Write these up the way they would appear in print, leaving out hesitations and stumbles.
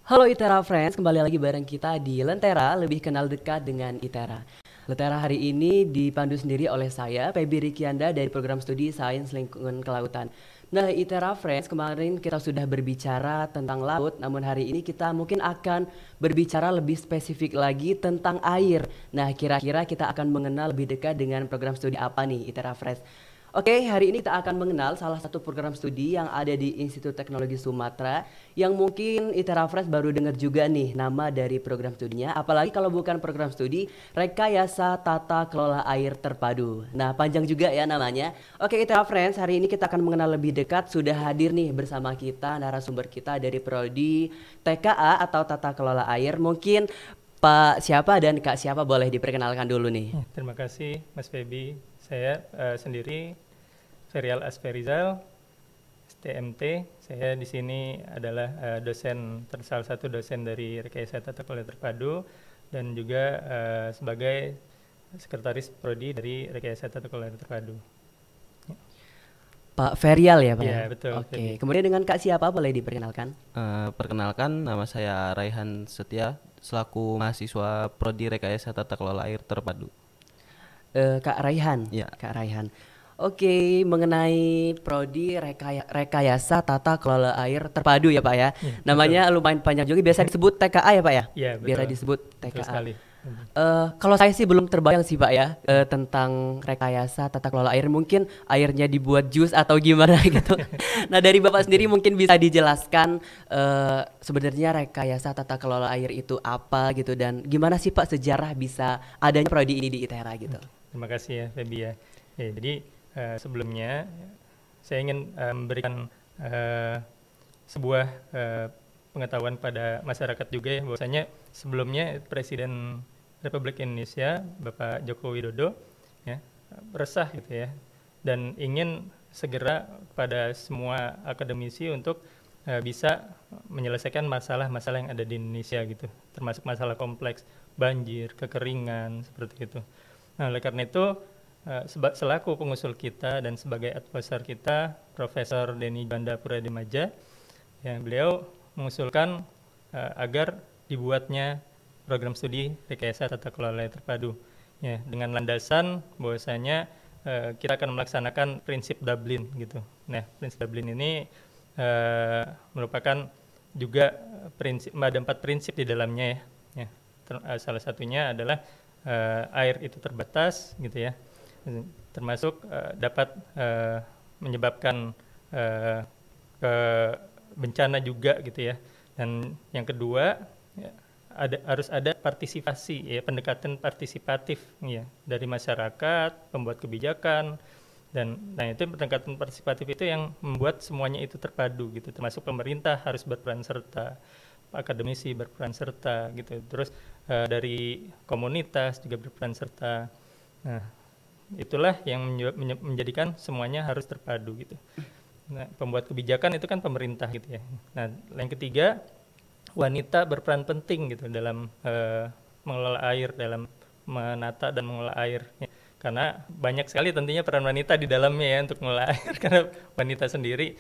Halo ITERA Friends, kembali lagi bareng kita di Lentera, lebih kenal dekat dengan ITERA. Lentera hari ini dipandu sendiri oleh saya, Feby Rikianda dari program studi Sains Lingkungan Kelautan. Nah, ITERA Friends, kemarin kita sudah berbicara tentang laut, namun hari ini kita mungkin akan berbicara lebih spesifik lagi tentang air. Nah, kira-kira kita akan mengenal lebih dekat dengan program studi apa nih, ITERA Friends? Oke, hari ini kita akan mengenal salah satu program studi yang ada di Institut Teknologi Sumatera yang mungkin ITERA Fresh baru dengar juga nih nama dari program studinya. Apalagi kalau bukan program studi, Rekayasa Tata Kelola Air Terpadu. Nah, panjang juga ya namanya. Oke, ITERA Friends, hari ini kita akan mengenal lebih dekat. Sudah hadir nih bersama kita narasumber kita dari Prodi TKA atau Tata Kelola Air. Mungkin Pak siapa dan Kak siapa boleh diperkenalkan dulu nih. Terima kasih Mas Feby. Saya sendiri Ferial Asperizal, STMT. Saya di sini adalah salah satu dosen dari Rekayasa Tata Kelola Terpadu dan juga sebagai sekretaris prodi dari Rekayasa Tata Kelola Terpadu. Pak Ferial ya Pak Iya, ya? betul. Oke, Feby. kemudian dengan Kak siapa boleh diperkenalkan? Perkenalkan, nama saya Raihan Setia, selaku mahasiswa Prodi Rekayasa Tata Kelola Air Terpadu. Kak Raihan. Ya. Kak Raihan. Oke, mengenai prodi rekayasa tata kelola air terpadu ya Pak ya. Ya, Namanya lumayan panjang juga, biasa disebut TKA ya Pak ya? Iya, Biasa betul. disebut Betul TKA. sekali. Kalau saya sih belum terbayang sih Pak ya tentang rekayasa tata kelola air. Mungkin airnya dibuat jus atau gimana gitu. Nah dari Bapak sendiri mungkin bisa dijelaskan sebenarnya rekayasa tata kelola air itu apa gitu dan gimana sih Pak sejarah bisa adanya prodi ini di ITERA gitu. Terima kasih ya Feby ya. Jadi sebelumnya saya ingin memberikan sebuah pengetahuan pada masyarakat juga ya, bahwasanya sebelumnya Presiden Republik Indonesia Bapak Joko Widodo ya resah gitu ya dan ingin segera pada semua akademisi untuk bisa menyelesaikan masalah-masalah yang ada di Indonesia gitu, termasuk masalah kompleks banjir, kekeringan seperti itu. Nah, oleh karena itu selaku pengusul kita dan sebagai advisor kita Profesor Denny Banda Puradimaja, ya, beliau mengusulkan agar dibuatnya program studi Rekayasa Tata Kelola Air Terpadu ya, dengan landasan bahwasanya kita akan melaksanakan prinsip Dublin gitu. Nah, prinsip Dublin ini merupakan juga ada 4 prinsip di dalamnya ya. Salah satunya adalah air itu terbatas gitu ya, termasuk dapat menyebabkan bencana juga gitu ya. Dan yang kedua ya, harus ada partisipasi ya, pendekatan partisipatif ya dari masyarakat, pembuat kebijakan, dan nah itu pendekatan partisipatif itu yang membuat semuanya itu terpadu gitu, termasuk pemerintah harus berperan serta, akademisi berperan serta gitu, terus dari komunitas juga berperan serta. Nah, itulah yang menjadikan semuanya harus terpadu gitu. Nah, pembuat kebijakan itu kan pemerintah gitu ya. Nah, yang ketiga, wanita berperan penting gitu dalam mengelola air, dalam menata dan mengelola air ya. Karena banyak sekali tentunya peran wanita di dalamnya ya untuk mengelola air karena wanita sendiri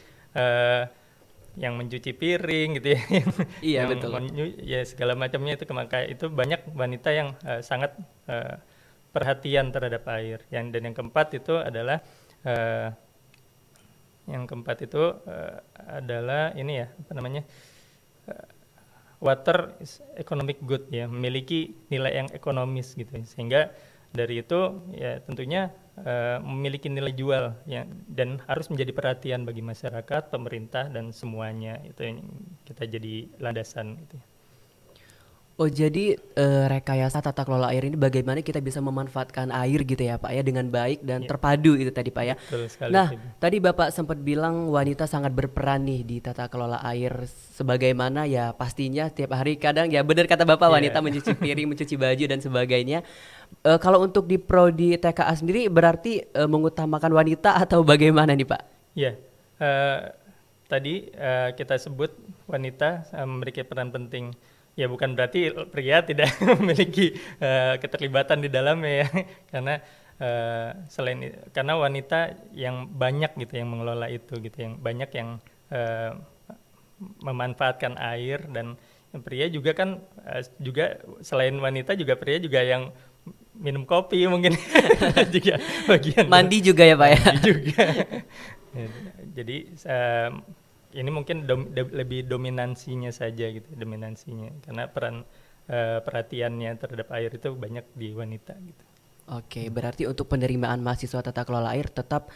yang mencuci piring gitu ya, Iya yang betul. ya segala macamnya itu, maka itu banyak wanita yang sangat perhatian terhadap air. Dan yang keempat itu adalah ini ya apa namanya, water is economic good ya, memiliki nilai yang ekonomis gitu, sehingga dari itu ya tentunya memiliki nilai jual ya, dan harus menjadi perhatian bagi masyarakat, pemerintah dan semuanya. Itu yang kita jadi landasan gitu ya. Oh jadi rekayasa tata kelola air ini bagaimana kita bisa memanfaatkan air gitu ya Pak ya dengan baik dan Ya, terpadu itu tadi Pak ya. betul sekali. Nah tadi Bapak sempat bilang wanita sangat berperan nih di tata kelola air sebagaimana ya pastinya tiap hari kadang ya benar kata Bapak wanita Ya, mencuci piring, mencuci baju dan sebagainya. Kalau untuk di prodi TKA sendiri berarti mengutamakan wanita atau bagaimana nih Pak? ya. Tadi kita sebut wanita memiliki peran penting. Ya bukan berarti pria tidak memiliki keterlibatan di dalamnya ya, karena karena wanita yang banyak gitu yang mengelola itu gitu, yang banyak yang memanfaatkan air dan Pria juga kan juga selain wanita juga pria juga yang minum kopi mungkin juga bagian Mandi juga ya Pak ya? mandi juga. Jadi ini mungkin lebih dominansinya saja gitu, dominansinya karena peran perhatiannya terhadap air itu banyak di wanita gitu. Oke, berarti untuk penerimaan mahasiswa tata kelola air tetap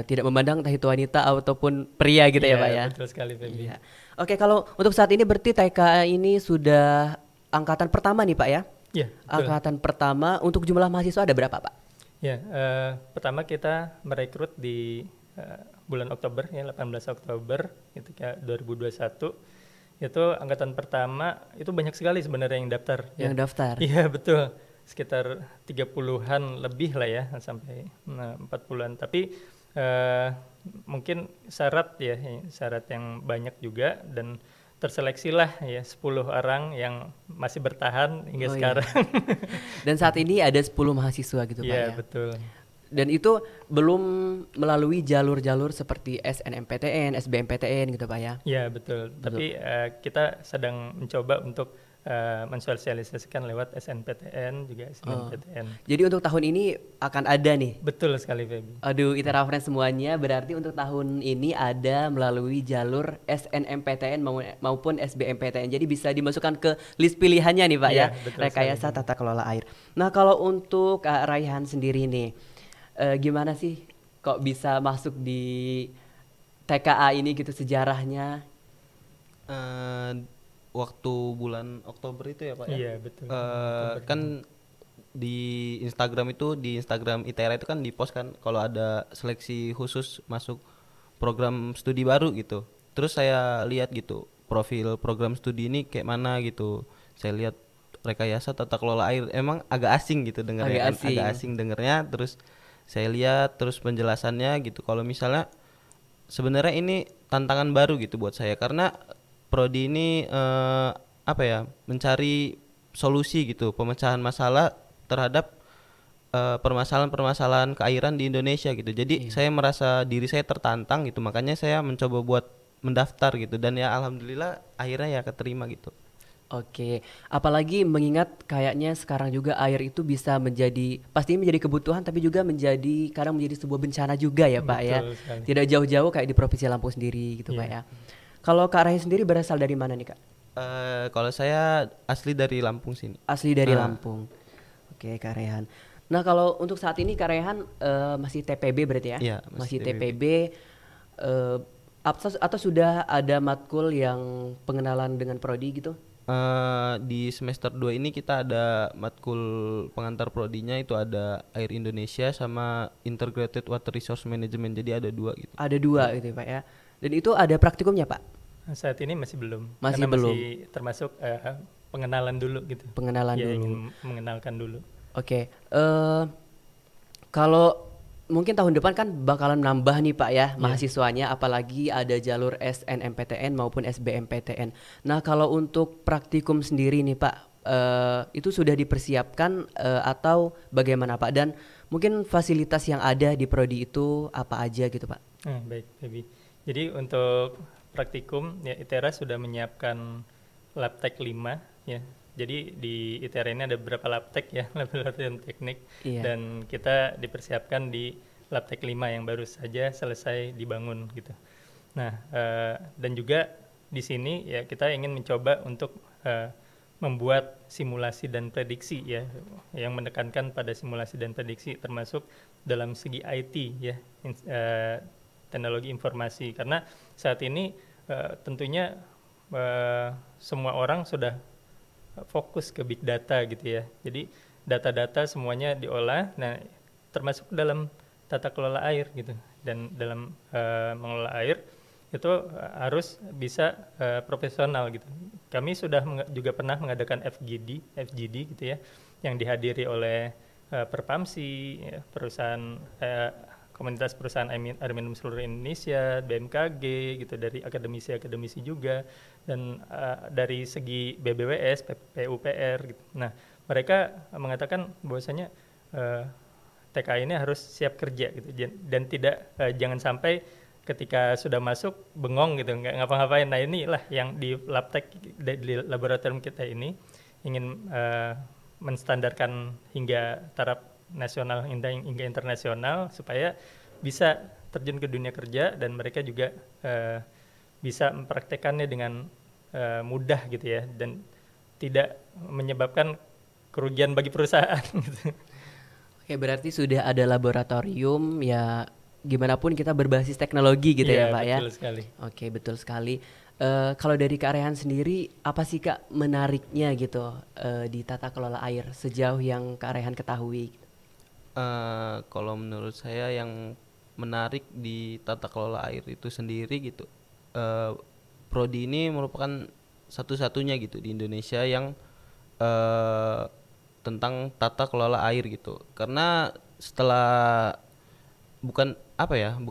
tidak memandang entah itu wanita ataupun pria gitu ya Pak ya? Betul sekali Feby. Iya. Oke, kalau untuk saat ini berarti TKA ini sudah angkatan pertama nih Pak ya? Iya, betul. Angkatan pertama, untuk jumlah mahasiswa ada berapa Pak? Ya, pertama kita merekrut di bulan Oktober ya, 18 Oktober ketika 2021. Itu angkatan pertama itu banyak sekali sebenarnya yang daftar. Yang daftar? Iya, betul. Sekitar 30-an lebih lah ya, sampai 40-an. Tapi mungkin syarat yang banyak juga, dan terseleksilah ya 10 orang yang masih bertahan hingga sekarang. Dan saat ini ada 10 mahasiswa gitu Pak Iya, ya? betul. Dan itu belum melalui jalur-jalur seperti SNMPTN, SBMPTN gitu Pak ya? Iya, betul. Tapi kita sedang mencoba untuk mensosialisasikan lewat SNPTN juga SNMPTN. Jadi untuk tahun ini akan ada nih? Betul sekali Feby. Aduh, ITERA Friends semuanya, berarti untuk tahun ini ada melalui jalur SNMPTN maupun SBMPTN. Jadi bisa dimasukkan ke list pilihannya nih Pak ya, rekayasa tata kelola air. Nah kalau untuk Kak Raihan sendiri nih, gimana sih kok bisa masuk di TKA ini gitu sejarahnya? Waktu bulan Oktober itu ya Pak ya? Iya betul. Kan di Instagram ITERA itu kan di post kan kalau ada seleksi khusus masuk program studi baru gitu. Terus saya lihat gitu profil program studi ini kayak mana gitu. Saya lihat rekayasa tata kelola air, emang agak asing gitu dengarnya, agak asing dengernya. Terus saya lihat terus penjelasannya gitu. Kalau misalnya sebenarnya ini tantangan baru gitu buat saya karena prodi ini mencari solusi gitu, pemecahan masalah terhadap permasalahan-permasalahan keairan di Indonesia gitu. Jadi saya merasa diri saya tertantang gitu, makanya saya mencoba buat mendaftar gitu, dan ya alhamdulillah akhirnya ya keterima gitu. Oke, apalagi mengingat kayaknya sekarang juga air itu bisa pastinya menjadi kebutuhan, tapi juga kadang menjadi sebuah bencana juga ya Pak ya. Tidak jauh-jauh kayak di Provinsi Lampung sendiri gitu Pak ya. Kalau Kak Raihan sendiri berasal dari mana nih Kak? Kalau saya asli dari Lampung sini. Asli dari Lampung. Oke Kak Raihan. Nah kalau untuk saat ini Kak Raihan masih TPB berarti ya? Iya, masih TPB. Atau sudah ada matkul yang pengenalan dengan prodi gitu? Di semester 2 ini kita ada matkul pengantar prodinya, itu ada Air Indonesia sama Integrated Water Resource Management, jadi ada 2 gitu. Ada 2 gitu Pak ya. Dan itu ada praktikumnya Pak? Saat ini masih belum. Masih belum. Masih termasuk pengenalan dulu gitu. Pengenalan dulu. Ingin mengenalkan dulu. Oke. Kalau mungkin tahun depan kan bakalan nambah nih Pak ya mahasiswanya, apalagi ada jalur SNMPTN maupun SBMPTN. Nah kalau untuk praktikum sendiri nih Pak, itu sudah dipersiapkan atau bagaimana Pak? Dan mungkin fasilitas yang ada di prodi itu apa aja gitu Pak? Baik, Baby. Jadi untuk praktikum ya ITERA sudah menyiapkan labtek 5 ya. Jadi di ITERA ini ada beberapa labtek ya, laboratorium teknik, dan kita dipersiapkan di labtek 5 yang baru saja selesai dibangun gitu. Nah, dan juga di sini ya kita ingin mencoba untuk membuat simulasi dan prediksi ya, yang menekankan pada simulasi dan prediksi termasuk dalam segi IT ya, teknologi informasi, karena saat ini tentunya semua orang sudah fokus ke big data gitu ya. Jadi data-data semuanya diolah, nah termasuk dalam tata kelola air gitu. Dan dalam mengelola air itu harus bisa profesional gitu. Kami sudah juga pernah mengadakan FGD gitu ya, yang dihadiri oleh Perpamsi, ya, perusahaan komunitas perusahaan air minum seluruh Indonesia, BMKG gitu, dari akademisi juga, dan dari segi BBWS, PUPR gitu. Nah, mereka mengatakan bahwasanya TKA ini harus siap kerja gitu, dan tidak jangan sampai ketika sudah masuk bengong gitu, nggak ngapa-ngapain. Nah inilah yang di labtek di laboratorium kita ini ingin menstandarkan hingga taraf nasional hingga internasional supaya bisa terjun ke dunia kerja dan mereka juga bisa mempraktekannya dengan mudah gitu ya dan tidak menyebabkan kerugian bagi perusahaan gitu. Oke, berarti sudah ada laboratorium ya, gimana pun kita berbasis teknologi gitu ya Pak ya. Betul sekali. Oke, betul sekali. Kalau dari Kak Rehan sendiri, apa sih Kak menariknya gitu di tata kelola air sejauh yang Kak Rehan ketahui? Kalau menurut saya yang menarik di tata kelola air itu sendiri gitu, prodi ini merupakan satu-satunya gitu di Indonesia yang tentang tata kelola air gitu. Karena setelah bukan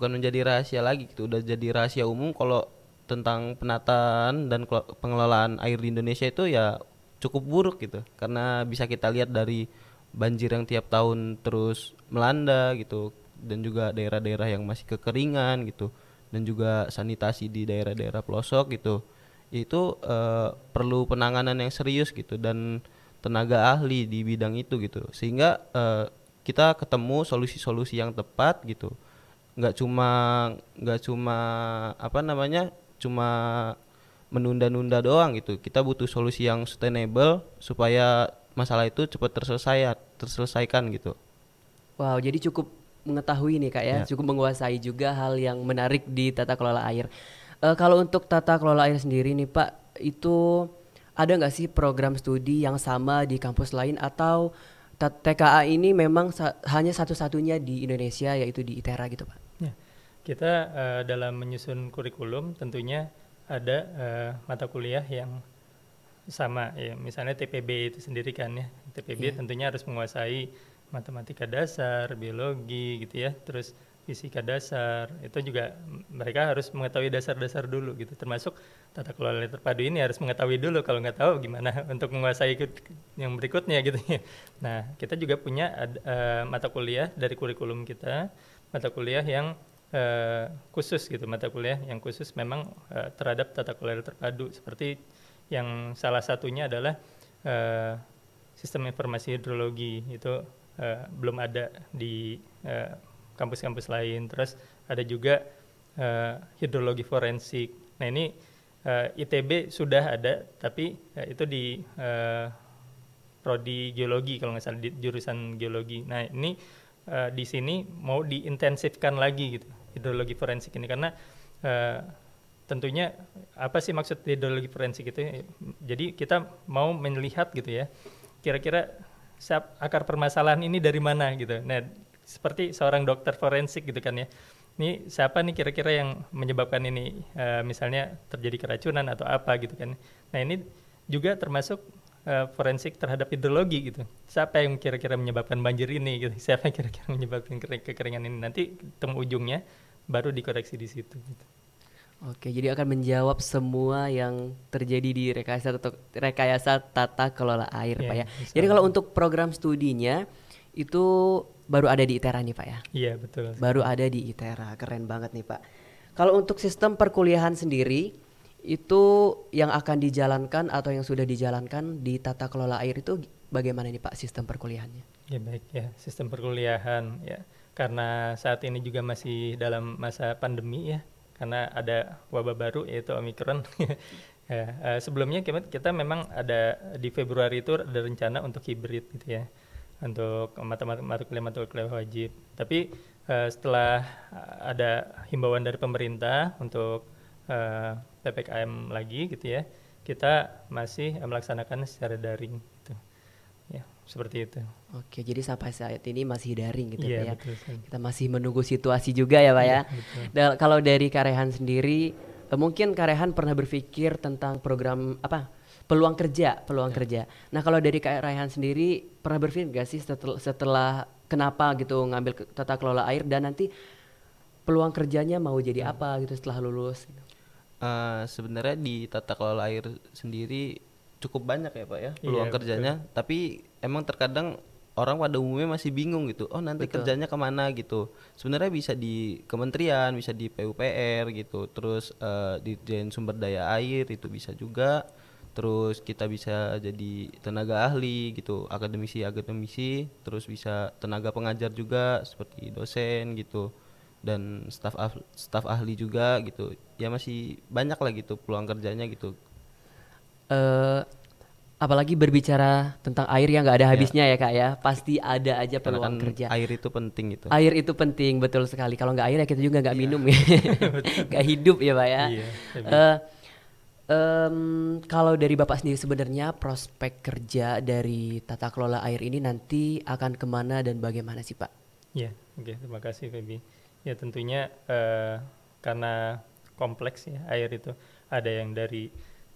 menjadi rahasia lagi gitu, udah jadi rahasia umum kalau tentang penataan dan pengelolaan air di Indonesia itu ya cukup buruk gitu. Karena bisa kita lihat dari banjir yang tiap tahun terus melanda gitu, dan juga daerah-daerah yang masih kekeringan gitu, dan juga sanitasi di daerah-daerah pelosok gitu. Itu perlu penanganan yang serius gitu dan tenaga ahli di bidang itu gitu, sehingga kita ketemu solusi-solusi yang tepat gitu. Nggak cuma cuma menunda-nunda doang gitu. Kita butuh solusi yang sustainable supaya masalah itu cepat terselesaikan gitu. Wow, jadi cukup mengetahui nih Kak ya, cukup menguasai juga hal yang menarik di tata kelola air. Kalau untuk tata kelola air sendiri nih Pak, itu ada nggak sih program studi yang sama di kampus lain, atau TKA ini memang hanya satu-satunya di Indonesia yaitu di ITERA gitu Pak? Ya, kita dalam menyusun kurikulum tentunya ada mata kuliah yang sama ya, misalnya TPB itu sendiri kan ya. TPB tentunya harus menguasai matematika dasar, biologi gitu ya, terus fisika dasar. Itu juga mereka harus mengetahui dasar-dasar dulu gitu, termasuk tata kelola air terpadu ini harus mengetahui dulu, kalau nggak tahu gimana untuk menguasai yang berikutnya gitu ya. Nah, kita juga punya mata kuliah dari kurikulum kita, mata kuliah yang khusus gitu, mata kuliah yang khusus memang terhadap tata kelola air terpadu, seperti yang salah satunya adalah sistem informasi hidrologi. Itu belum ada di kampus-kampus lain. Terus ada juga hidrologi forensik. Nah ini ITB sudah ada, tapi itu di prodi geologi kalau nggak salah, di jurusan geologi. Nah ini di sini mau diintensifkan lagi gitu hidrologi forensik ini, karena tentunya apa sih maksud hidrologi forensik itu? Jadi kita mau melihat gitu ya, kira-kira akar permasalahan ini dari mana gitu. Nah seperti seorang dokter forensik gitu kan ya, ini siapa nih kira-kira yang menyebabkan ini, misalnya terjadi keracunan atau apa gitu kan. Nah ini juga termasuk forensik terhadap hidrologi gitu. Siapa yang kira-kira menyebabkan banjir ini gitu, siapa yang kira-kira menyebabkan kekeringan ini, nanti temu ujungnya baru dikoreksi di situ gitu. Oke, jadi akan menjawab semua yang terjadi di rekayasa tata kelola air Pak ya. Jadi kalau untuk program studinya itu baru ada di ITERA nih Pak ya? Iya betul. Baru ada di ITERA, keren banget nih Pak. Kalau untuk sistem perkuliahan sendiri, itu yang akan dijalankan atau yang sudah dijalankan di tata kelola air itu bagaimana nih Pak sistem perkuliahannya? Ya baik ya, sistem perkuliahan ya, karena saat ini juga masih dalam masa pandemi ya, karena ada wabah baru yaitu Omikron. Ya, sebelumnya kita memang ada di Februari itu ada rencana untuk hibrid gitu ya, untuk mata kuliah wajib. Tapi setelah ada himbauan dari pemerintah untuk PPKM lagi gitu ya, kita masih melaksanakan secara daring gitu. Ya, seperti itu. Oke, jadi sampai saat ini masih daring gitu Pak ya. Betul. Kita masih menunggu situasi juga ya Pak ya. Dan kalau dari Kak Rehan sendiri, mungkin Kak Rehan pernah berpikir tentang program peluang kerja. Nah, kalau dari Kak Rehan sendiri pernah berpikir gak sih setelah kenapa gitu ngambil tata kelola air, dan nanti peluang kerjanya mau jadi apa gitu setelah lulus? Sebenarnya di tata kelola air sendiri cukup banyak ya Pak ya peluang kerjanya, tapi emang terkadang orang pada umumnya masih bingung gitu. Oh, nanti Betul. kerjanya kemana gitu. Sebenarnya bisa di kementerian, bisa di PUPR gitu. Terus Dirjen Sumber Daya Air itu bisa juga. Terus kita bisa jadi tenaga ahli gitu, akademisi, terus bisa tenaga pengajar juga seperti dosen gitu, dan staf ahli juga gitu. Ya masih banyak lah gitu peluang kerjanya gitu. Eh, Apalagi berbicara tentang air yang nggak ada Ya, habisnya ya Kak ya, pasti ada aja karena kan peluang kerja. air itu penting gitu. Air itu penting, betul sekali. Kalau nggak air ya kita juga nggak Iya. minum ya, nggak hidup ya Pak ya. Iya, Febi. Eh, Kalau dari Bapak sendiri sebenarnya prospek kerja dari tata kelola air ini nanti akan kemana dan bagaimana sih Pak? Ya, oke, terima kasih Febi. Ya tentunya karena kompleks ya air itu, ada yang dari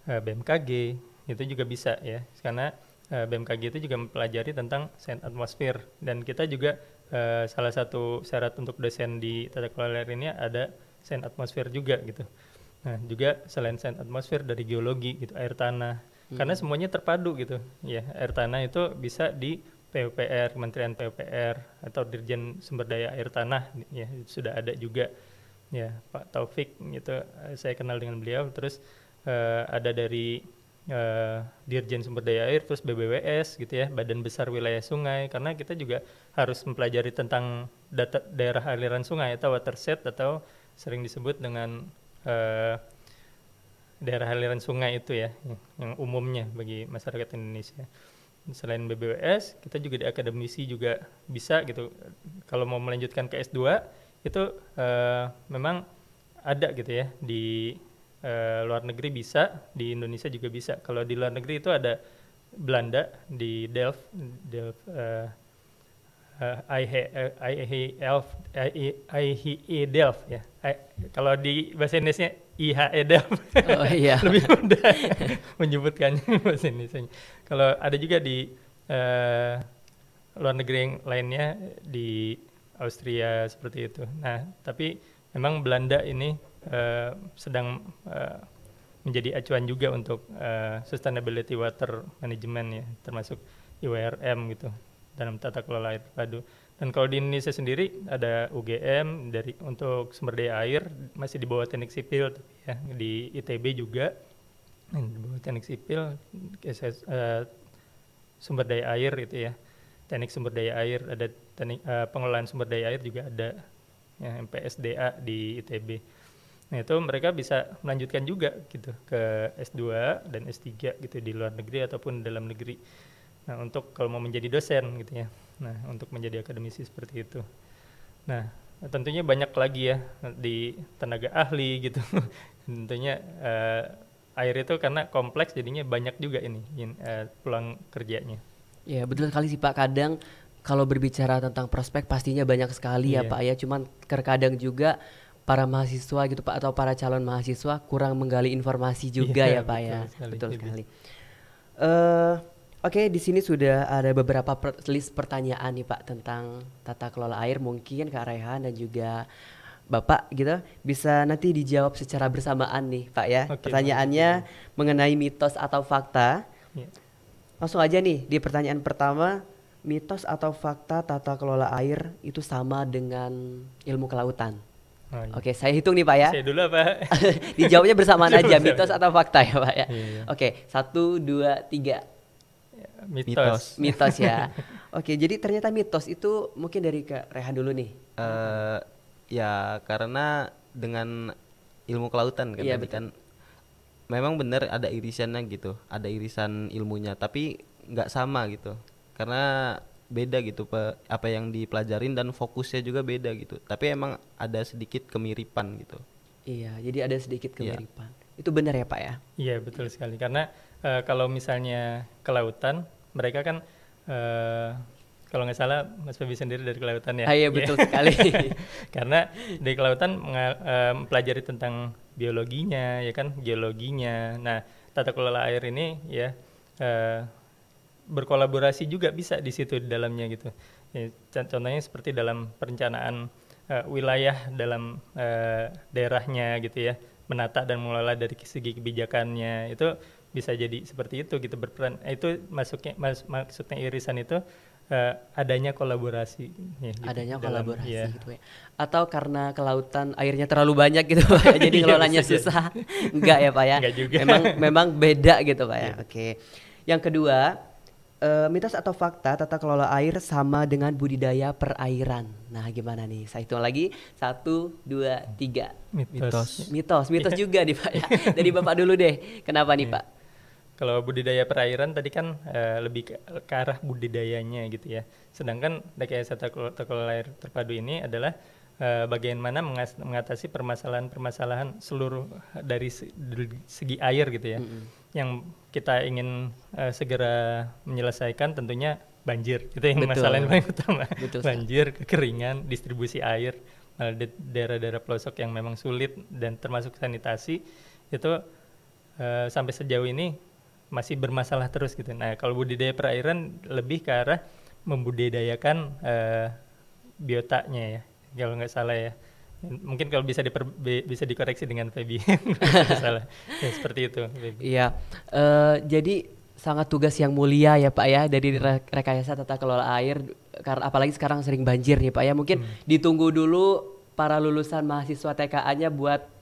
BMKG itu juga bisa ya, karena BMKG itu juga mempelajari tentang sains atmosfer, dan kita juga salah satu syarat untuk dosen di tata kelola air ini ada sains atmosfer juga gitu. Nah, juga selain sains atmosfer dari geologi gitu, air tanah. Karena semuanya terpadu gitu. Ya, air tanah itu bisa di PUPR, Kementerian PUPR atau Dirjen Sumber Daya Air Tanah ya, sudah ada juga. Ya, Pak Taufik gitu, saya kenal dengan beliau. Terus ada dari Dirjen Sumber Daya Air, terus BBWS gitu ya, Badan Besar Wilayah Sungai, karena kita juga harus mempelajari tentang daerah aliran sungai atau watershed, atau sering disebut dengan daerah aliran sungai itu ya, yang umumnya bagi masyarakat Indonesia. Selain BBWS, kita juga di akademisi juga bisa gitu. Kalau mau melanjutkan ke S2 itu memang ada gitu ya, di luar negeri bisa, di Indonesia juga bisa. Kalau di luar negeri itu ada Belanda di Delft IHE Delft ya. Kalau di bahasa Indonesia IHE Delft. Oh iya. Lebih mudah menyebutkannya bahasa Indonesia. Kalau ada juga di luar negeri yang lainnya, di Austria seperti itu. Nah, tapi memang Belanda ini sedang menjadi acuan juga untuk sustainability water management ya, termasuk IWRM gitu, dalam tata kelola air terpadu. Dan kalau di Indonesia sendiri ada UGM untuk sumber daya air, masih di bawah teknik sipil ya, di ITB juga di bawah teknik sipil, sumber daya air itu ya, teknik sumber daya air, ada teknik pengelolaan sumber daya air juga ada ya, MPSDA di ITB. Nah, itu mereka bisa melanjutkan juga gitu ke S2 dan S3 gitu di luar negeri ataupun dalam negeri. Nah, untuk kalau mau menjadi dosen gitu ya. Nah, untuk menjadi akademisi seperti itu. Nah, tentunya banyak lagi ya di tenaga ahli gitu. Tentunya air itu karena kompleks jadinya banyak juga ini peluang kerjanya. Ya betul sekali sih Pak. Kadang kalau berbicara tentang prospek pastinya banyak sekali ya Iya. Pak ya. Cuman terkadang juga para mahasiswa gitu Pak, atau para calon mahasiswa kurang menggali informasi juga Iya, ya Pak betul ya. sekali, Betul Ibu. sekali. Oke, di sini sudah ada beberapa list pertanyaan nih Pak tentang tata kelola air. Mungkin Kak Rehan dan juga Bapak gitu bisa nanti dijawab secara bersamaan nih Pak ya. Oke, Pertanyaannya mengenai mitos atau fakta. Iya. Langsung aja nih di pertanyaan pertama, mitos atau fakta tata kelola air itu sama dengan ilmu kelautan. Oh, iya. Oke, saya hitung nih Pak ya. Saya dulu apa? Dijawabnya bersamaan aja, Bersama. mitos atau fakta ya Pak ya. Iya, iya. Oke, 1, 2, 3. Mitos. Mitos ya. Oke, jadi ternyata mitos itu mungkin dari Kak Rehan dulu nih. Ya karena dengan ilmu kelautan kan Iya, tadi betul. kan memang benar ada irisannya gitu, ada irisan ilmunya, tapi nggak sama gitu, karena beda gitu apa yang dipelajarin dan fokusnya juga beda gitu, tapi emang ada sedikit kemiripan gitu. Iya, jadi ada sedikit Iya. kemiripan. Itu benar ya Pak ya? Iya, betul sekali. Karena kalau misalnya kelautan, mereka kan kalau nggak salah Mas Febi sendiri dari kelautan ya. Ah, iya betul sekali. Karena di kelautan mempelajari tentang biologinya, ya kan, geologinya. Nah, tata kelola air ini ya berkolaborasi juga bisa di situ di dalamnya gitu. Ya, contohnya seperti dalam perencanaan wilayah dalam daerahnya gitu ya, menata dan mengelola dari segi kebijakannya, itu bisa jadi seperti itu gitu berperan. Itu maksudnya irisan itu adanya kolaborasi. Ya, gitu, Adanya dalam- kolaborasi iya. gitu ya. Atau karena kelautan airnya terlalu banyak gitu Pak ya, jadi Iya, ngelolanya bisa jadi. susah. Enggak ya Pak ya. Enggak juga. Memang beda gitu Pak ya. Iya. Oke. Yang kedua, mitos atau fakta tata kelola air sama dengan budidaya perairan. Nah, gimana nih? Saya hitung lagi. 1, 2, 3. Mitos. Mitos juga nih Pak ya. Dari Bapak dulu deh. Kenapa nih Iya. Pak? Kalau budidaya perairan tadi kan lebih ke arah budidayanya gitu ya. Sedangkan rekayasa tata kelola air terpadu ini adalah bagaimana mengatasi permasalahan-permasalahan seluruh dari segi air gitu ya. Yang kita ingin segera menyelesaikan tentunya banjir. Itu yang Betul. masalah yang paling utama. Betul sekali. Banjir, kekeringan, distribusi air, daerah-daerah pelosok yang memang sulit dan termasuk sanitasi itu sampai sejauh ini masih bermasalah terus gitu. Nah, kalau budidaya perairan lebih ke arah membudidayakan biotanya ya, kalau nggak salah ya. Mungkin kalau bisa bisa dikoreksi dengan Feby. Salah. Ya, seperti itu, Feby. Iya, jadi sangat tugas yang mulia ya Pak ya dari rekayasa tata kelola air, karena apalagi sekarang sering banjir nih Pak ya. Mungkin ditunggu dulu para lulusan mahasiswa TKA-nya buat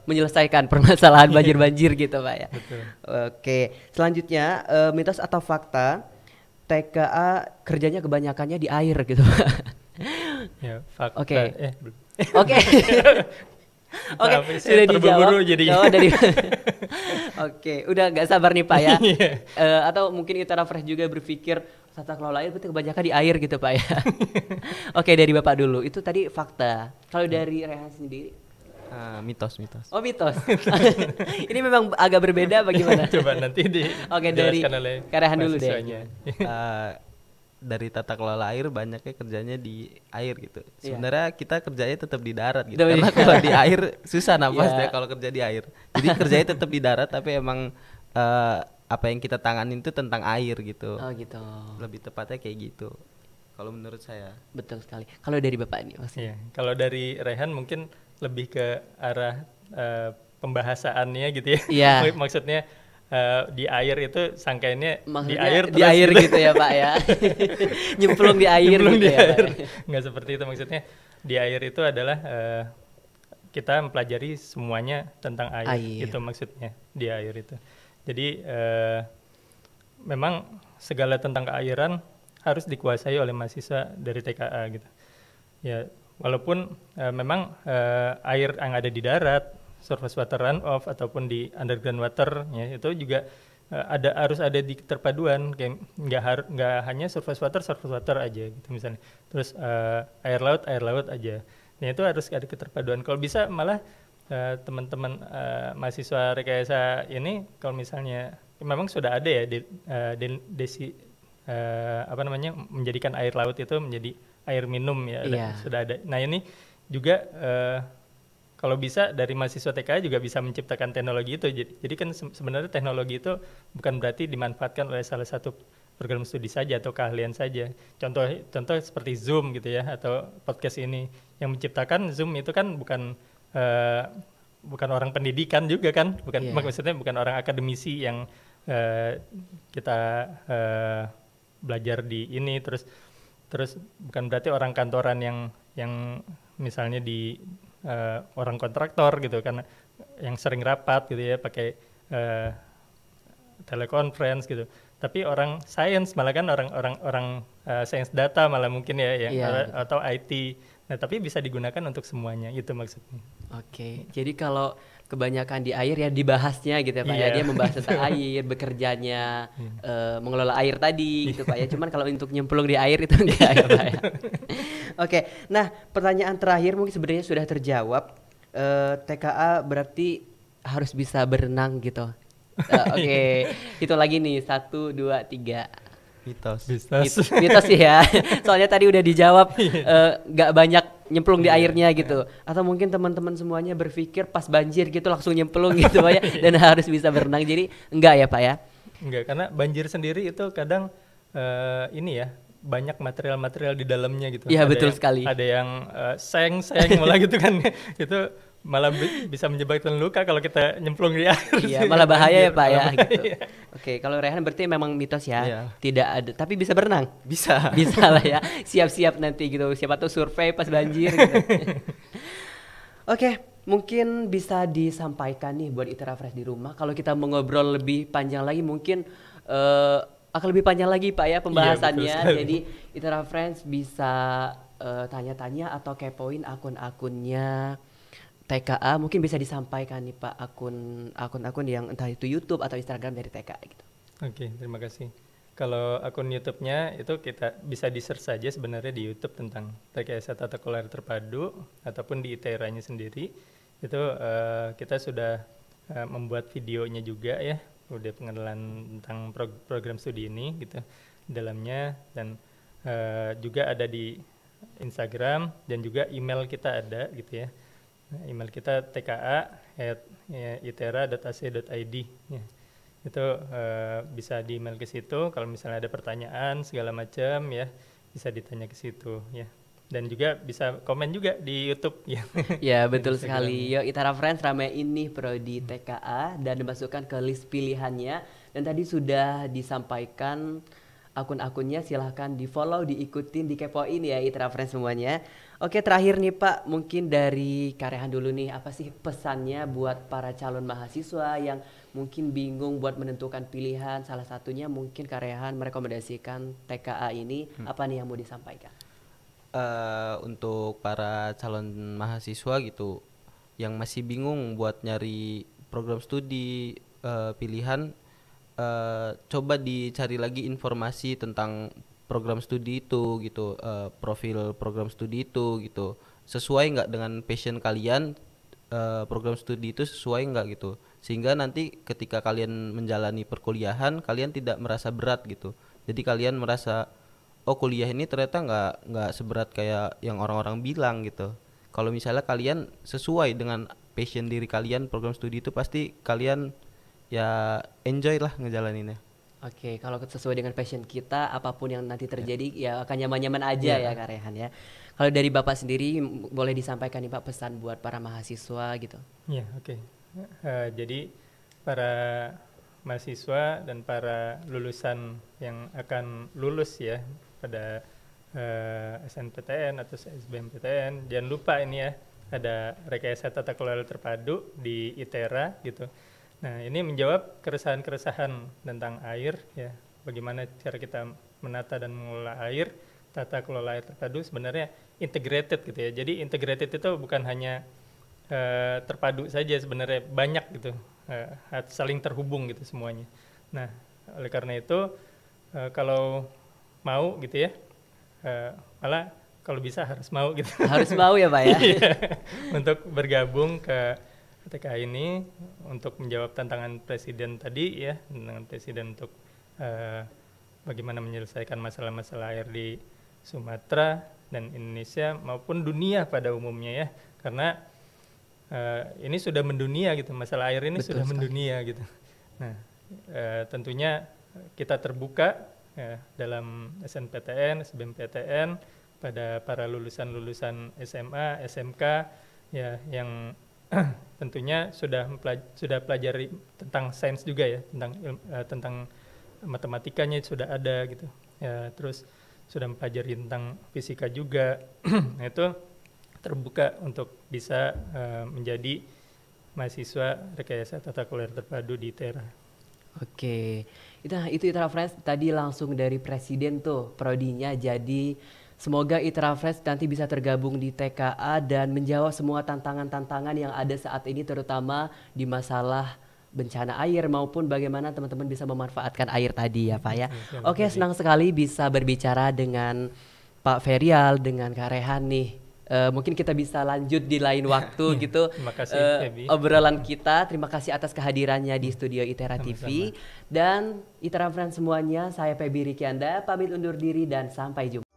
menyelesaikan permasalahan banjir-banjir gitu Pak ya. Betul. Oke, selanjutnya mitos atau fakta TKA kerjanya kebanyakannya di air gitu Pak. Ya, fakta. Oke. Belum. Oke. Oke, Maaf, saya sudah dijawab. terburu-buru jadinya. Oh, dari Oke, udah nggak sabar nih Pak ya. Iya. Atau mungkin Itera Fresh juga berpikir tata kelola air berarti kebanyakan di air gitu Pak ya. Oke, dari Bapak dulu. Itu tadi fakta. Kalau dari Rehan sendiri? Mitos. Oh, mitos. Ini memang agak berbeda bagaimana? Coba nanti Oke, dari dijelaskan oleh Kak Rehan dulu deh. mahasiswanya. Dari tata kelola air banyaknya kerjanya di air gitu. Iya. Sebenarnya kita kerjanya tetap di darat gitu. Tetap di Karena kalau di air susah nafas Iya. ya kalau kerja di air. Jadi kerjanya tetap di darat tapi emang apa yang kita tanganin itu tentang air gitu. Oh, gitu. Lebih tepatnya kayak gitu. Kalau menurut saya. Betul sekali. Kalau dari Bapak nih maksudnya. Iya, kalau dari Rehan mungkin lebih ke arah pembahasaannya gitu ya. Iya. Maksudnya di air itu sangkainnya di Maksudnya air di air gitu ya Pak ya. Nyemplung di air Nyemplung gitu di ya Pak. air. Nggak seperti itu maksudnya. Di air itu adalah kita mempelajari semuanya tentang air. Air. Itu maksudnya di air itu. Jadi memang segala tentang keairan harus dikuasai oleh mahasiswa dari TKA gitu. Ya, walaupun memang air yang ada di darat, surface water runoff ataupun di underground water ya, itu juga harus ada di terpaduan, kayak nggak hanya surface water aja gitu misalnya. Terus air laut aja. Nah, itu harus ada keterpaduan. Kalau bisa malah teman-teman mahasiswa rekayasa ini kalau misalnya memang sudah ada ya menjadikan air laut itu menjadi air minum ya, Iya. sudah ada. Nah, ini juga kalau bisa dari mahasiswa TKA juga bisa menciptakan teknologi itu. Jadi kan sebenarnya teknologi itu bukan berarti dimanfaatkan oleh salah satu program studi saja atau keahlian saja. Contoh seperti Zoom gitu ya, atau podcast ini. Yang menciptakan Zoom itu kan bukan orang pendidikan juga kan, Iya. Maksudnya bukan orang akademisi yang kita belajar di ini terus bukan berarti orang kantoran yang misalnya di orang kontraktor gitu, karena yang sering rapat gitu ya pakai teleconference gitu. Tapi orang sains malah kan orang sains data malah mungkin ya yang Iya, atau IT. Nah, tapi bisa digunakan untuk semuanya, itu maksudnya. Oke, jadi kalau kebanyakan di air ya dibahasnya gitu ya Pak ya, Iya. dia membahas tentang air, bekerjanya, mengelola air tadi gitu Pak ya. Cuman kalau untuk nyemplung di air itu enggak ya Pak ya. Oke, nah pertanyaan terakhir mungkin sebenarnya sudah terjawab. TKA berarti harus bisa berenang gitu. Oke, itu lagi nih 1, 2, 3. Mitos. Mitos sih ya. Soalnya tadi udah dijawab nggak banyak nyemplung di airnya gitu. Atau mungkin teman-teman semuanya berpikir pas banjir gitu langsung nyemplung gitu Pak ya, dan harus bisa berenang. Jadi enggak ya Pak ya? Enggak, karena banjir sendiri itu kadang ini ya banyak material-material di dalamnya gitu. Iya, betul yang, sekali. Ada yang seng malah gitu kan. Itu malah bisa menyebabkan luka kalau kita nyemplung di air. Iya, malah bahaya ya Banjir, Pak ya malah gitu. bahaya. Oke, kalau Rehan berarti memang mitos ya, Iya. tidak ada, tapi bisa berenang. Bisa. Bisa lah ya, siap-siap nanti gitu, siapa tahu survei pas banjir gitu. Oke, mungkin bisa disampaikan nih buat Itera Fresh di rumah, kalau kita mau ngobrol lebih panjang lagi mungkin akan lebih panjang lagi Pak ya pembahasannya. sekali. Jadi Itera Friends bisa tanya-tanya atau kepoin akun-akunnya TKA, mungkin bisa disampaikan nih Pak akun-akun yang entah itu YouTube atau Instagram dari TKA gitu. Oke, terima kasih. Kalau akun YouTube-nya itu kita bisa di-search saja sebenarnya di YouTube tentang Rekayasa Tata Kelola Air Terpadu ataupun di ITERA-nya sendiri. Itu kita sudah membuat videonya juga ya, udah pengenalan tentang program studi ini gitu di dalamnya, dan juga ada di Instagram dan juga email kita ada gitu ya. Nah, email kita tka@itera.ac.id ya. Itu bisa di email ke situ kalau misalnya ada pertanyaan segala macam ya, bisa ditanya ke situ ya. Dan juga bisa komen juga di YouTube ya. Ya betul Instagram. sekali. Yuk Itera Friends ramein nih prodi TKA dan dimasukkan ke list pilihannya. Dan tadi sudah disampaikan akun-akunnya, silahkan di follow, diikutin, dikepoin ya Itera Friends semuanya. Oke, terakhir nih Pak, mungkin dari Karehan dulu nih, apa sih pesannya buat para calon mahasiswa yang mungkin bingung buat menentukan pilihan, salah satunya mungkin Karehan merekomendasikan TKA ini, apa nih yang mau disampaikan? Untuk para calon mahasiswa gitu yang masih bingung buat nyari program studi pilihan, coba dicari lagi informasi tentang program studi itu gitu, profil program studi itu gitu, sesuai nggak dengan passion kalian, program studi itu sesuai nggak gitu, sehingga nanti ketika kalian menjalani perkuliahan kalian tidak merasa berat gitu. Jadi kalian merasa, oh kuliah ini ternyata nggak seberat kayak yang orang-orang bilang gitu. Kalau misalnya kalian sesuai dengan passion diri kalian, program studi itu pasti kalian ya enjoy lah ngejalaninnya. Oke, kalau sesuai dengan passion kita, apapun yang nanti terjadi ya akan nyaman-nyaman aja ya Kak Rehan ya. Kalau dari Bapak sendiri boleh disampaikan nih Pak pesan buat para mahasiswa gitu. Ya, oke. Jadi para mahasiswa dan para lulusan yang akan lulus ya pada SNPTN atau SBMPTN, jangan lupa ini ya, ada Rekayasa Tata Kelola Terpadu di ITERA gitu. Nah, ini menjawab keresahan-keresahan tentang air ya, bagaimana cara kita menata dan mengelola air. Tata kelola air terpadu sebenarnya integrated gitu ya. Jadi integrated itu bukan hanya terpadu saja, sebenarnya banyak gitu, saling terhubung gitu semuanya. Nah, oleh karena itu kalau mau gitu ya, malah kalau bisa harus mau gitu. Harus mau ya Pak ya. Untuk bergabung ke TKA ini untuk menjawab tantangan presiden tadi ya, tantangan presiden untuk bagaimana menyelesaikan masalah-masalah air di Sumatera dan Indonesia maupun dunia pada umumnya ya, karena ini sudah mendunia gitu, masalah air ini Betul sudah sekali. mendunia gitu. Nah, tentunya kita terbuka ya, dalam SNPTN, SBMPTN pada para lulusan-lulusan SMA, SMK ya, yang tentunya sudah pelajari tentang sains juga ya, tentang matematikanya sudah ada gitu ya, terus sudah mempelajari tentang fisika juga. Nah, itu terbuka untuk bisa menjadi mahasiswa Rekayasa Tata Kelola Air Terpadu di ITERA. Oke, itu Itera Friends tadi langsung dari presiden tuh prodinya. Jadi semoga Itera Friends nanti bisa tergabung di TKA dan menjawab semua tantangan-tantangan yang ada saat ini, terutama di masalah bencana air maupun bagaimana teman-teman bisa memanfaatkan air tadi ya Pak ya. Oke, senang sekali bisa berbicara dengan Pak Ferial, dengan Kak Rehan nih. Mungkin kita bisa lanjut di lain waktu gitu. Terima kasih, Feby. Obrolan kita. Terima kasih atas kehadirannya di studio ITERA TV. Dan ITERA Friends semuanya, saya Feby Rikianda pamit undur diri dan sampai jumpa.